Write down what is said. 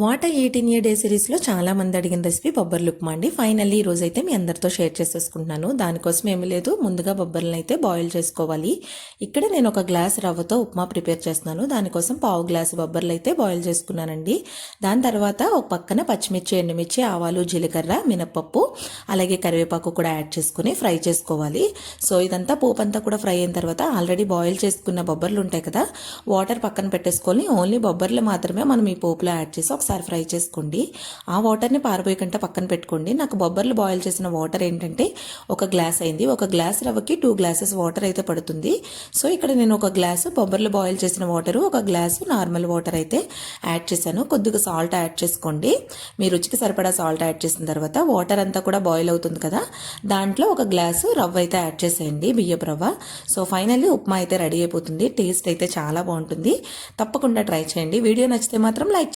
What 18 day సిరీస్లో చాలా మంది అడిగిన రెసిపీ బొబ్బర్లు ఉప్మా అండి. ఫైనల్లీ ఈ రోజైతే మీ అందరితో షేర్ చేసేసుకుంటున్నాను. దానికోసం ఏమీ లేదు, ముందుగా బొబ్బర్లను అయితే బాయిల్ చేసుకోవాలి. ఇక్కడ నేను ఒక గ్లాస్ రవ్వతో ఉప్మా ప్రిపేర్ చేస్తున్నాను. దానికోసం పావు గ్లాసు బొబ్బర్లు అయితే బాయిల్ చేసుకున్నానండి. దాని తర్వాత ఒక పక్కన పచ్చిమిర్చి, ఎండుమిర్చి, ఆవాలు, జీలకర్ర, మినపప్పు, అలాగే కరివేపాకు కూడా యాడ్ చేసుకుని ఫ్రై చేసుకోవాలి. సో ఇదంతా పోపు అంతా కూడా ఫ్రై అయిన తర్వాత ఆల్రెడీ బాయిల్ చేసుకున్న బొబ్బర్లు ఉంటాయి కదా, వాటర్ పక్కన పెట్టేసుకొని ఓన్లీ బొబ్బర్లు మాత్రమే మనం ఈ పోపులో యాడ్ చేసి ఒకసారి ఫ్రై చేసుకోండి. ఆ వాటర్ని పారిపోయకుండా పక్కన పెట్టుకోండి. నాకు బొబ్బర్లు బాయిల్ చేసిన వాటర్ ఏంటంటే ఒక గ్లాస్ అయింది. ఒక గ్లాస్ రవ్వకి 2 గ్లాసెస్ వాటర్ అయితే పడుతుంది. సో ఇక్కడ నేను ఒక గ్లాసు బొబ్బర్లు బాయిల్ చేసిన వాటరు, ఒక గ్లాసు నార్మల్ వాటర్ అయితే యాడ్ చేశాను. కొద్దిగా సాల్ట్ యాడ్ చేసుకోండి. మీ రుచికి సరిపడా సాల్ట్ యాడ్ చేసిన తర్వాత వాటర్ అంతా కూడా బాయిల్ అవుతుంది కదా, దాంట్లో ఒక గ్లాసు రవ్వ అయితే యాడ్ చేసేయండి, బియ్యపు రవ్వ. సో ఫైనల్లీ ఉప్మా అయితే రెడీ అయిపోతుంది. టేస్ట్ అయితే చాలా బాగుంటుంది. తప్పకుండా ట్రై చేయండి. వీడియో నచ్చితే మాత్రం లైక్